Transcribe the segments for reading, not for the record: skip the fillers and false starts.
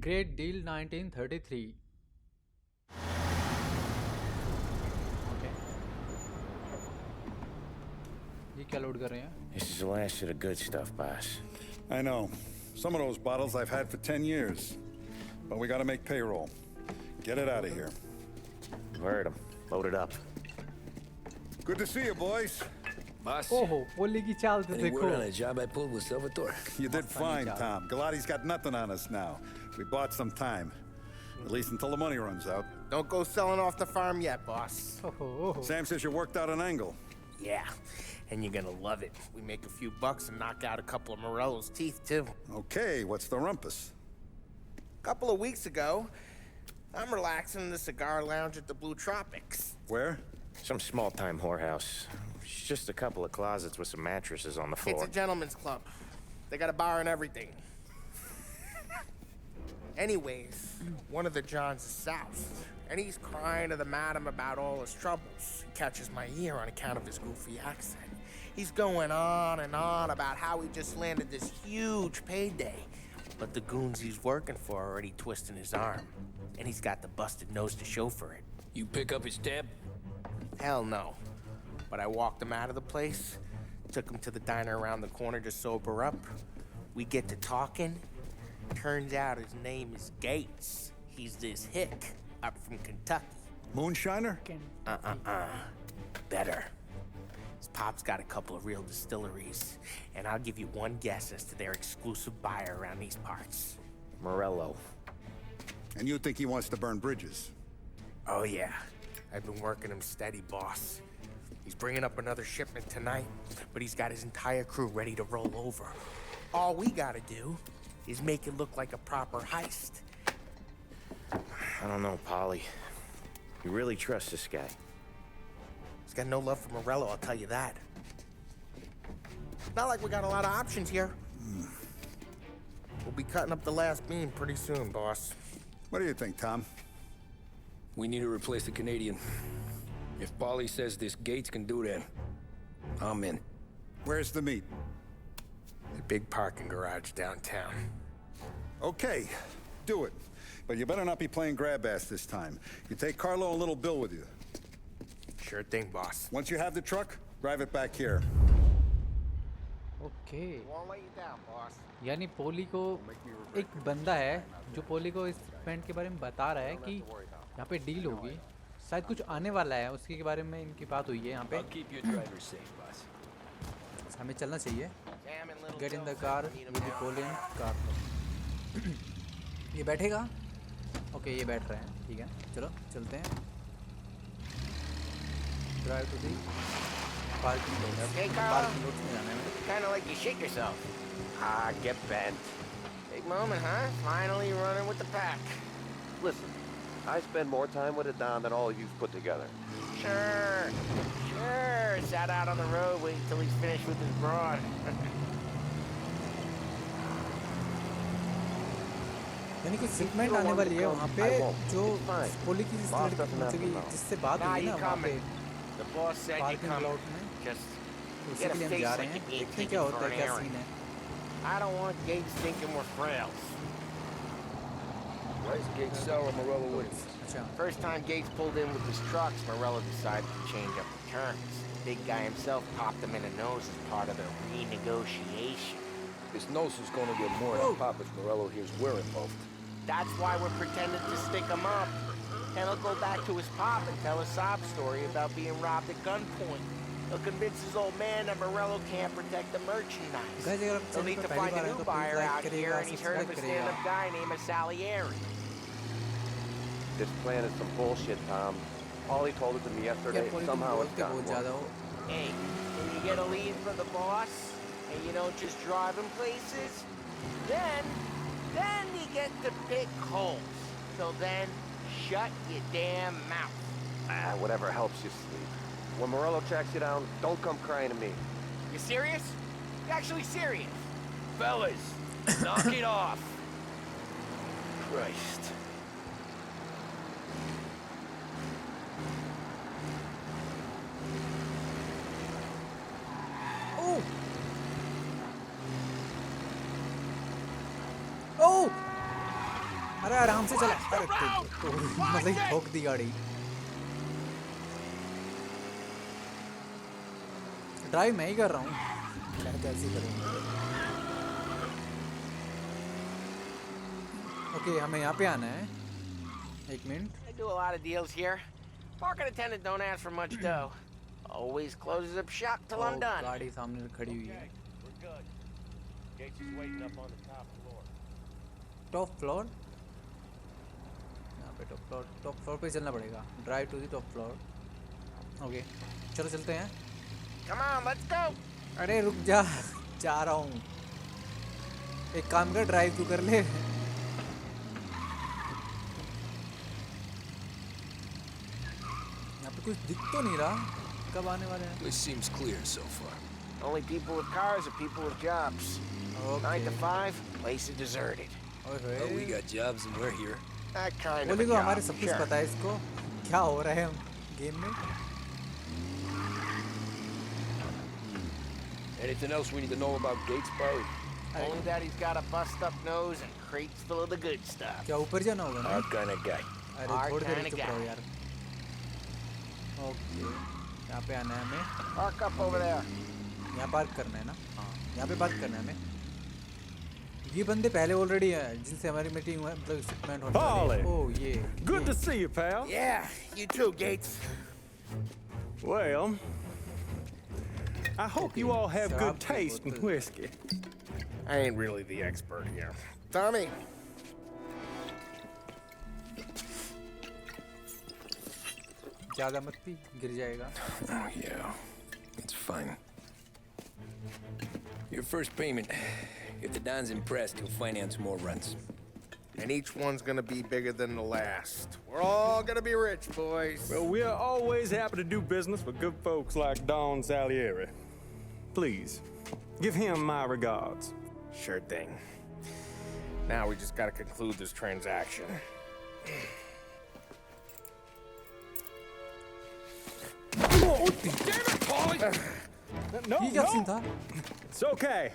Great deal 1933। Okay, ये क्या load कर रहे हैं? This is the last of the good stuff, boss. I know. Some of those bottles I've had for 10 years. But we gotta make payroll. Get it out of here. Heard him. Load it up. Good to see you, boys. Boss, ओहो, पोली की चाल तो any देखो। word on a job I pulled with Salvatore? You did fine, Tom. Galati's got nothing on us now. We bought some time. At least until the money runs out. Don't go selling off the farm yet, boss. ओहो, Sam says you worked out an angle. Yeah, and you're gonna love it. We make a few bucks and knock out a couple of Morello's teeth, too. Okay, what's the rumpus? A couple of weeks ago, I'm relaxing in the cigar lounge at the Blue Tropics. Where? Some small-time whorehouse. It's just a couple of closets with some mattresses on the floor. It's a gentleman's club. They got a bar and everything. Anyways, one of the Johns is south, and he's crying to the madam about all his troubles. He catches my ear on account of his goofy accent. He's going on and on about how he just landed this huge payday, but the goons he's working for are already twisting his arm, and he's got the busted nose to show for it. You pick up his tab? Hell no. But I walked him out of the place, took him to the diner around the corner to sober up. We get to talking. Turns out his name is Gates. He's this hick up from Kentucky. Moonshiner? Better. His pop's got a couple of real distilleries, and I'll give you one guess as to their exclusive buyer around these parts. Morello. And you think he wants to burn bridges? Oh yeah, I've been working him steady, boss. He's bringing up another shipment tonight, but he's got his entire crew ready to roll over. All we gotta do is make it look like a proper heist. I don't know, Polly. You really trust this guy? He's got no love for Morello, I'll tell you that. Not like we got a lot of options here. We'll be cutting up the last beam pretty soon, boss. What do you think, Tom? We need to replace the Canadian. If Polly says this Gates can do that, I'm in. Where's the meet? The big parking garage downtown. Okay, do it. But you better not be playing grab ass this time. You take Carlo and Little Bill with you. Sure thing, boss. Once you have the truck, drive it back here. Okay. Won't let you down, boss. यानी पोली को एक बंदा है जो पोली को इस paint के बारे में बता रहा है कि यहाँ पे डील होगी, शायद कुछ आने वाला है, उसके बारे में इनकी बात हुई है यहाँ पे। हमें चलना चाहिए। Get in the car with the पोलियन कार। ये बैठेगा? ओके, ये बैठ रहे हैं, ठीक है, चलो चलते हैं। Drive to the parking lot. Okay, Carl. Parking lot में जाना है हमें। Kinda like you shit yourself. Ah, get bent. Big moment, huh? Finally running with the pack. Listen, I spend more time with Adon than all of you've put together. Sure. Sat out on the road waiting till he's finished with his broad. यानी कुछ shipment आने वाली है वहाँ पे, जो पोली की जिससे बात हुई ना वहाँ पे The boss said you parking come. Lot में, Just उसी get के लिए a हम face जा like रहे you're हैं, being देखते हैं taken क्या for होता है, an क्या errand. सीन है। I don't want Gates thinking we're frails. Why is Gates sour Morello with? अच्छा, First time Gates pulled in with his trucks, Morello decided to change up the terms. Big guy himself popped him in the nose as part of the renegotiation. His nose is gonna get more than pop if Morello hears we're involved. That's why we're pretending to stick him up. And he'll go back to his pop and tell a sob story about being robbed at gunpoint. He'll convince his old man that Morello can't protect the merchandise. guys अगर आप He'll channel need पर to पहली find bar a आए new तो please buyer like out here, करिएगा, and he's heard of subscribe a करिएगा। stand-up guy named Salieri. This plan is some bullshit, Tom. Ollie told it to me yesterday, यार पोली and तुम somehow it's बोलते gotten बहुत ज़्यादा worse. हो। Hey, when you get a lead from the boss, and you don't just drive him places, then you get to pick holes. So then, shut your damn mouth. Ah, whatever helps you sleep. When Morello tracks you down, don't come crying to me. You serious? You actually serious? Fellas, knock it off. Christ. Oh! Oh! अरे आराम से चला। अरे तो मतलब ही ठोक दी गाड़ी। Drive मैं ही कर रहा हूँ, मैं तो ऐसे ही करूँगा। ओके हमें यहाँ पे आना है। एक minute. I do a lot of deals here. Parking attendant don't ask for much dough. Always closes up shop till I'm done. गाड़ी सामने खड़ी हुई है। We're good. Gates is waiting up on the top floor. Top floor, यहाँ पे top floor पे चलना पड़ेगा। Drive to the top floor. Okay चलो चलते हैं। Come on, let's go. अरे रुक जा, जा रहा हूँ। एक काम कर, ड्राइव तू कर ले। यहाँ पे कुछ दिख तो नहीं रहा, कब आने वाले हैं? This seems clear so far. Only people with cars are people with jobs. 9 to 5, place is deserted. Well, we got jobs and we're here. That kind of बोली a को job. हमारे सब कुछ Sure. पता है इसको, क्या हो रहा है गेम में। Anything else we need to know about Gates, Polly? Only that he's got a bust-up nose and crates full of the good stuff. क्या ऊपर जाना होगा ना? Our kind of guy. अरे Our थोड़ी देर kinda चुप रहो guy. यार। ओके यहाँ पे आना है हमें। Park up over there. यहाँ पार्क करना है ना? हाँ यहाँ पे पार्क करना है हमें। ये बंदे पहले ऑलरेडी हैं जिनसे हमारी मीटिंग मतलब शिपमेंट होने वाली है। ओह ये Good to see you, pal. Yeah, you too, Gates. Well, I hope you all have good Shab taste in bottle. whiskey. I ain't really the expert here. Tommy. ज़्यादा मत पी, गिर जाएगा। Oh, yeah. It's fine. Your first payment. If the Don's impressed, he'll finance more runs. And each one's gonna be bigger than the last. We're all gonna be rich, boys. Well, we're always happy to do business with good folks like Don Salieri. Please, give him my regards. Sure thing. Now we just gotta conclude this transaction. No, ये क्या scene no, था? it's okay.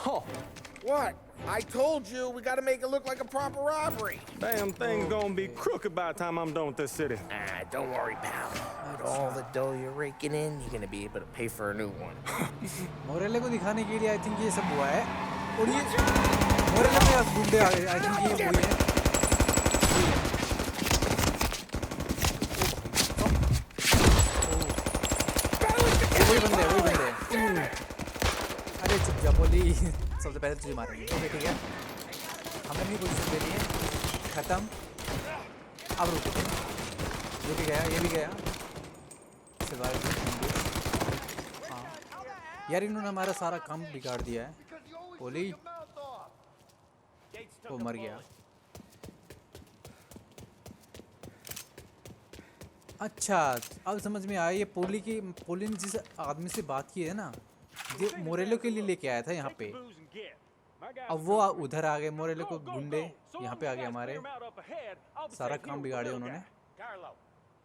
Oh, What? I told you we gotta make it look like a proper robbery. damn thing's gonna be crooked by the time I'm done with this city. Ah, don't worry, pal. With all the dough you're raking in, you're gonna be able to pay for a new one. मोरेले को दिखाने के लिए I think ये सब हुआ है। और ये मोरेले में अब गुंडे आ गए। आई थिंक ये वही है। वही बंदे वही बंदे। अरे चुप जा बोली, सबसे पहले तुझे मारेंगे। ओके ठीक है, हमने भी पोजीशन ले ली है। खत्म। अब रुको, ये भी गया, ये भी गया। सिवाय हाँ यार, इन्होंने हमारा सारा काम बिगाड़ दिया है। बोली वो मर गया। अच्छा अब समझ में आया, ये पोली ने जिस आदमी से बात की है ना, ये मोरेलो के लिए लेके आया था यहाँ पे। अब वो उधर आ गए, मोरेलो को गुंडे यहाँ पे आ गए हमारे, सारा काम बिगाड़े उन्होंने। Carlo,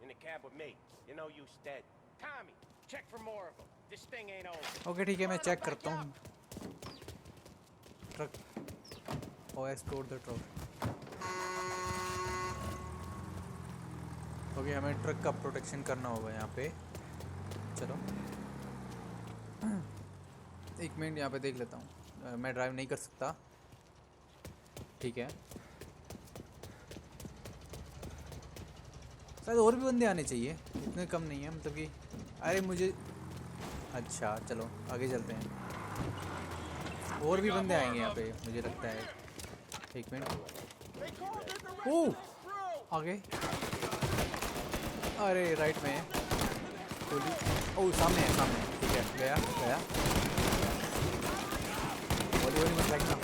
in the cab with me. You know you stead. Tommy, check for more of them. This thing ain't over. Okay ठीक है, मैं चेक करता हूँ। Truck OS code the truck. Okay हमें ट्रक का प्रोटेक्शन करना होगा यहाँ पे। चलो एक मिनट यहाँ पे देख लेता हूँ। मैं ड्राइव नहीं कर सकता, ठीक है। शायद और भी बंदे आने चाहिए, इतने कम नहीं है मतलब कि। अरे मुझे अच्छा चलो आगे चलते हैं, और भी बंदे आएंगे यहाँ पे मुझे लगता है। एक मिनट, ओह आगे, अरे राइट में है। ओह सामने है, सामने, ठीक है गया गया। पोली वोली मत लगना।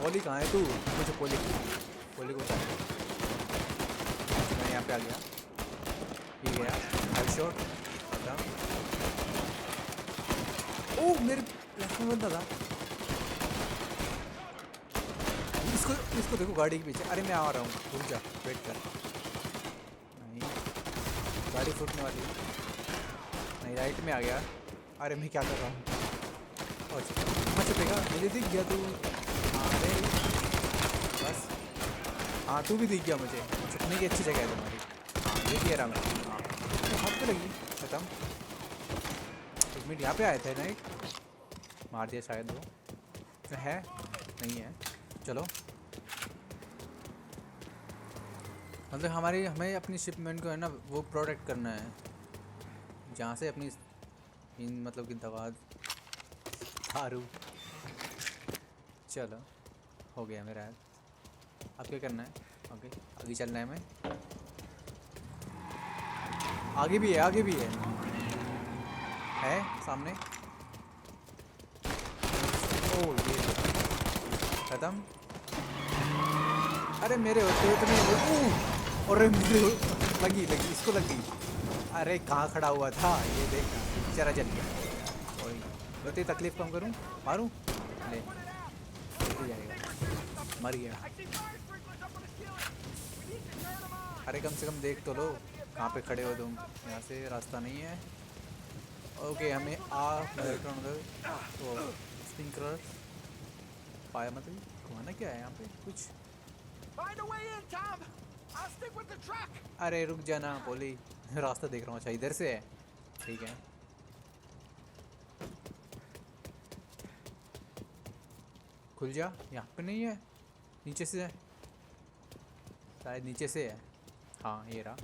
पोली कहाँ है तू? मुझे पोली को बता। मैं यहाँ पे आ गया, ये गया हेड शॉट। ओह मेरे लेफ्ट में बंदा था। इसको देखो गाड़ी के पीछे। अरे मैं आ रहा हूँ, रुक जा, वेट कर। नहीं गाड़ी फूटने वाली है। नहीं राइट में आ गया। अरे मैं क्या कर रहा हूँ? अच्छा चलेगा, मुझे दिख गया तू। अरे बस हाँ तू भी दिख गया मुझे, छुपने की अच्छी जगह है तुम्हारी। हाँ ये भी है रहा मैं। हाँ हाथ पे लगी, खत्म। एक मिनट यहाँ पे आए थे ना, एक मार दिया शायद वो है, नहीं है। चलो मतलब हमें अपनी शिपमेंट को है ना वो प्रोटेक्ट करना है, जहाँ से अपनी इन मतलब कि दवा दारू। चलो हो गया मेरा। अब क्या करना है? ओके आगे चलना है हमें। आगे भी है, आगे भी है सामने। ओ ये खत्म। अरे मेरे होते हुए तुम्हें अरे मुझे लगी इसको लगी। अरे कहाँ खड़ा हुआ था ये देख, चरा जल गया। और होती तकलीफ कम करूँ, मारूँ ले जाएगा, मर गया। अरे कम से कम देख तो लो कहाँ पे खड़े हो तुम, यहाँ से रास्ता नहीं है। ओके हमें स्प्रिंकलर पाया, मतलब घुमाना क्या है यहाँ पे कुछ। अरे रुक जाना बोली, रास्ता देख रहा हूँ। अच्छा इधर से है, ठीक है। खुल जा, यहाँ पे नहीं है, नीचे से है शायद, नीचे से है। हाँ ये रहा।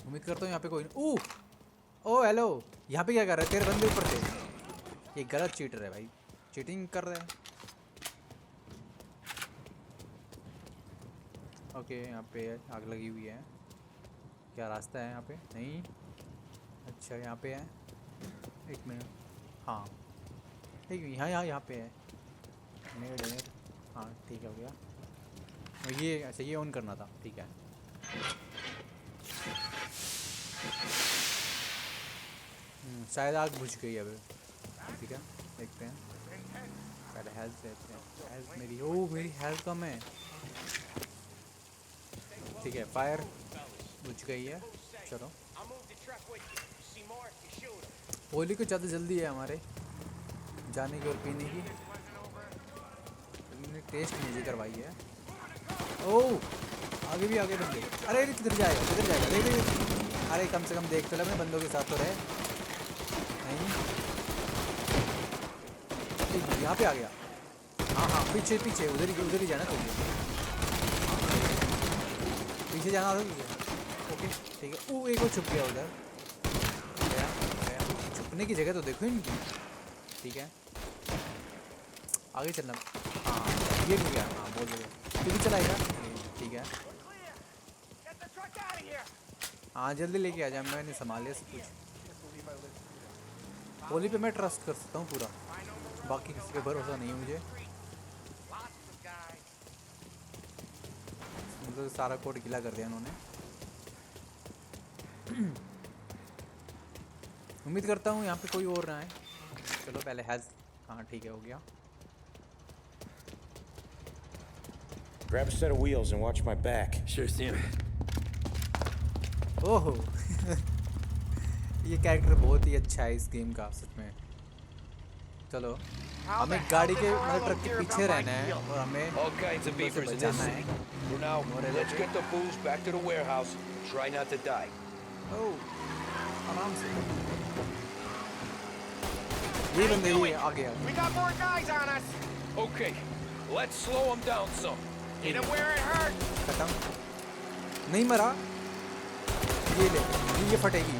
उम्मीद करता हूँ यहाँ पे कोई नहीं। ओ हेलो, यहाँ पे क्या कर रहा है? तेरे बंदे ऊपर थे। ये गलत चीटर है भाई, चीटिंग कर रहा है। ओके यहाँ पे आग लगी हुई है, क्या रास्ता है यहाँ पे? नहीं, अच्छा यहाँ पे है। एक मिनट, हाँ एक यहाँ पे है। हाँ ठीक है हो गया। ये अच्छा ये ऑन करना था, ठीक है। शायद आग बुझ गई अब, ठीक है देखते हैं। पहले हेल्थ देते हैं, हेल्थ मेरी, ओ मेरी हेल्थ कम है। ठीक है फायर बुझ गई है। चलो होली को ज़्यादा जल्दी है हमारे जाने की और पीने की। मैंने टेस्ट मुझे करवाई है। ओह आगे भी आगे बंदे। अरे किधर जाएगा देख। अरे कम से कम देख तो ले, अपने बंदों के साथ तो रहे। नहीं यहाँ पे आ गया। हाँ पीछे उधर ही जाना चाहिए, पीछे जाना था। ओके ठीक है। एक और छुप गया उधर, गया। छुपने की जगह तो देखो इनकी, ठीक है आगे चलना। हाँ ये भी गया, हाँ बोल दो तू भी चलाएगा, ठीक है। हाँ जल्दी लेके आ जाए, मैंने संभाल लिया सब कुछ। होली पे मैं ट्रस्ट कर सकता हूँ पूरा, बाकी किसी पे भरोसा नहीं है मुझे। मतलब सारा कोड गिला कर दिया उन्होंने। उम्मीद करता हूँ यहाँ पे कोई और ना है। चलो पहले हेल्थ, हाँ ठीक है हो गया। Grab a set of wheels and watch my back. Sure thing. ओहो ये कैरेक्टर बहुत ही अच्छा है इस गेम का सच में। चलो हमें गाड़ी के मतलब ट्रक के पीछे रहना है और हमें All kinds of beavers in this बचाना है। city. For now, let's get the booze back to the warehouse and try not to die. ओह आराम से। ये बंदे ही आ गया। We got more guys on us. Okay, let's slow them down some. Hit him where it hurts. खत्म, नहीं मरा। ये ले, ये फटेगी।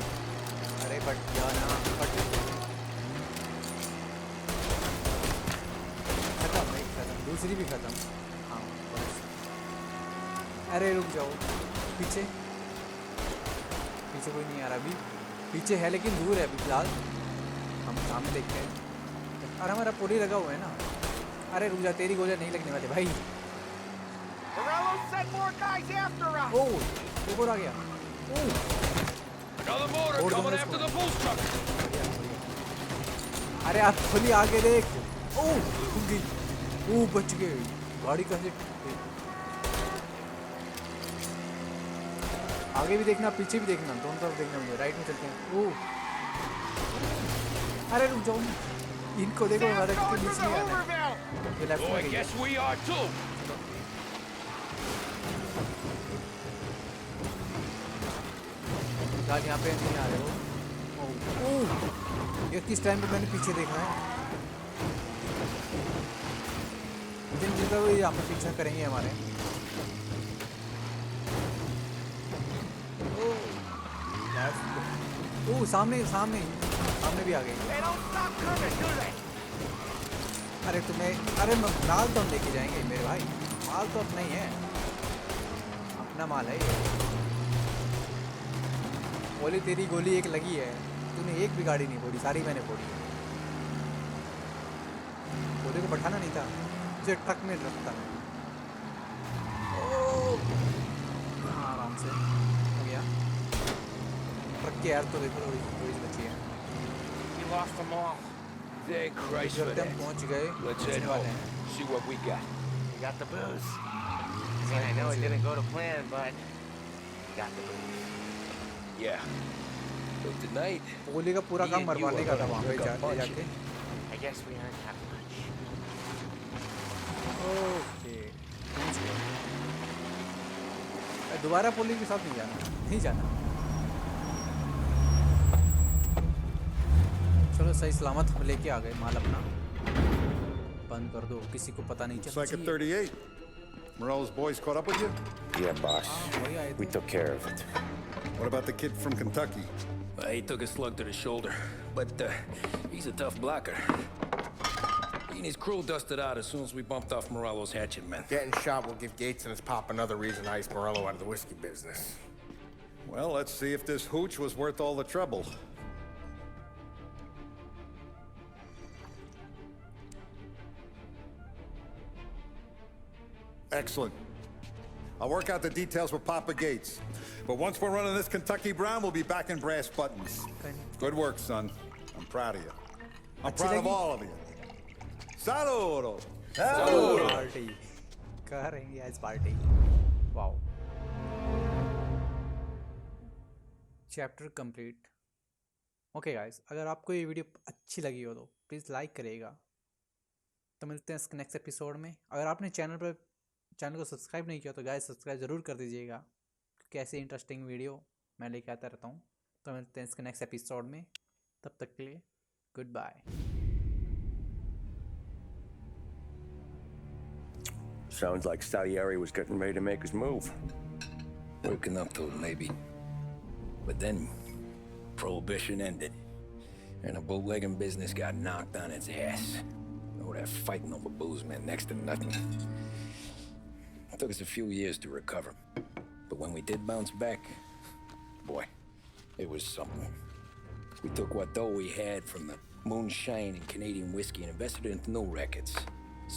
अरे फट जाना, फट। खत्म, एक खत्म, दूसरी भी खत्म। हाँ बस। अरे रुक जाओ, पीछे कोई नहीं आ रहा अभी। पीछे है लेकिन दूर है अभी फिलहाल। हम सामने देखते हैं। अरे हमारा पोली लगा हुआ है ना। अरे रुक जा, तेरी गोलियां नहीं लगने वाली भाई। ओह एक और आ गया। Another motor coming after the booze truck. अरे आप खुली आगे देख। ओह रुक गई। ओह बच गए, गाड़ी कैसे। आगे भी देखना पीछे भी देखना, दोनों तरफ देखना मुझे। राइट में चलते हैं। ओह अरे रुक जाओ, इनको देखो हमारे के बीच में आना है। Oh, I guess we are too. Guard यहाँ पे नहीं आ रहे वो। ओह ये किस टाइम पे मैंने पीछे देखा है। जिनका वो यहाँ पे पीछा करेंगे हमारे। ओह सामने सामने सामने भी आ गए। अरे तुम्हें अरे माल तो हम लेके जाएंगे मेरे भाई, माल तो अपना ही है, अपना माल है ये। बोली तेरी गोली एक लगी है, तूने एक भी गाड़ी नहीं फोड़ी, सारी मैंने फोड़ी। गोली को बैठाना नहीं था, मुझे ट्रक में रखता मैं। आराम से हो गया। ट्रक की यार तो देखो थोड़ी थोड़ी बची है। You lost them all. Thank Christ for जब तक that. पहुंच गए Let's head पहुंचने वाले home. हैं। See what we got. You got the booze. I mean, I know it didn't go to plan, but you got the booze. Yeah. So tonight, गोली का पूरा Me काम and you मरवाने are का था gonna वहाँ पे drink a bunch जाके। I guess we aren't that much. Okay पहुंच गए। दोबारा पुलिस के साथ नहीं जाना, नहीं जाना। चलो सही सलामत हम लेके आ गए माल अपना। बंद कर दो, किसी को पता नहीं It's चलना like at चाहिए। 38. Morello's boys caught up with you? Yeah, boss. वही आए We थे। took care of it. What about the kid from Kentucky? he took a slug to the shoulder, but he's a tough blocker. He and his crew dusted out as soon as we bumped off Morello's hatchet men. Getting shot will give Gates and his pop another reason to ice Morello out of the whiskey business. Well, let's see if this hooch was worth all the trouble. Excellent. I'll work out the details with Papa Gates. But once we're running this Kentucky Brown, we'll be back in brass buttons. Good work, son. I'm proud of you. I'm proud of all of you. Saludo! Party कर रही है आज party. Wow chapter complete. Okay guys, अगर आपको ये video अच्छी लगी हो तो प्लीज़ लाइक करिएगा। तो मिलते हैं नेक्स्ट एपिसोड में। अगर आपने चैनल को सब्सक्राइब नहीं किया तो गाइस सब्सक्राइब ज़रूर कर दीजिएगा, क्योंकि ऐसी इंटरेस्टिंग वीडियो मैं लेके आता रहता हूँ। तो मिलते हैं इसके नेक्स्ट एपिसोड में, तब तक के लिए good bye. Sounds like Salieri was getting ready to make his move. Working up to it, maybe. But then, Prohibition ended, and the bootlegging business got knocked on its ass. Oh, that fighting over booze meant next to nothing. It took us a few years to recover. But when we did bounce back, boy, it was something. We took what dough we had from the moonshine and Canadian whiskey and invested it into new rackets.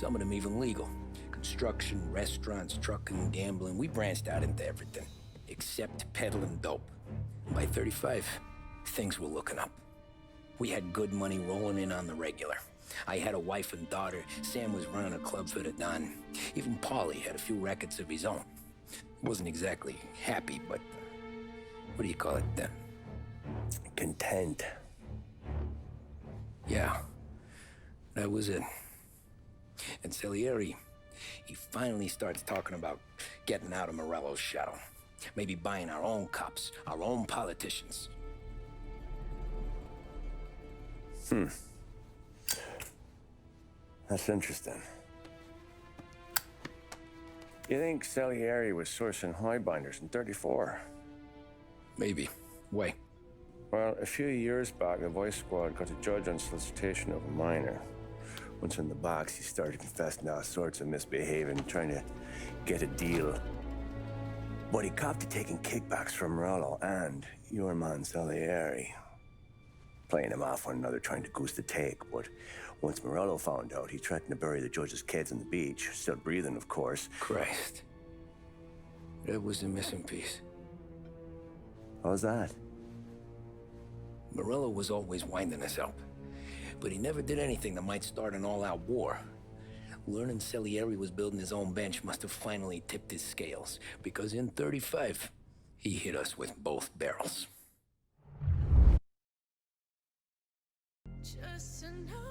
Some of them even legal. Construction, restaurants, trucking, gambling. We branched out into everything, except peddling dope. By 35, things were looking up. We had good money rolling in on the regular. I had a wife and daughter. Sam was running a club for the Don. Even Paulie had a few rackets of his own. Wasn't exactly happy, but what do you call it then? Content. Yeah, that was it. And Salieri, he finally starts talking about getting out of Morello's shadow. Maybe buying our own cops, our own politicians. That's interesting. You think Salieri was sourcing highbinders in 34? Maybe. Why? Well, a few years back, the Vice Squad got a judge on solicitation of a minor. Once in the box, he started confessing all sorts of misbehaving, trying to get a deal. But he copped to taking kickbacks from Morello and your man Salieri. Playing him off one another, trying to goose the take. But once Morello found out, he threatened to bury the judge's kids on the beach. Still breathing, of course. Christ. That was the missing piece. How's that? Morello was always winding us up, but he never did anything that might start an all-out war. Learning Salieri was building his own bench must have finally tipped his scales, because in 35, he hit us with both barrels. Just to know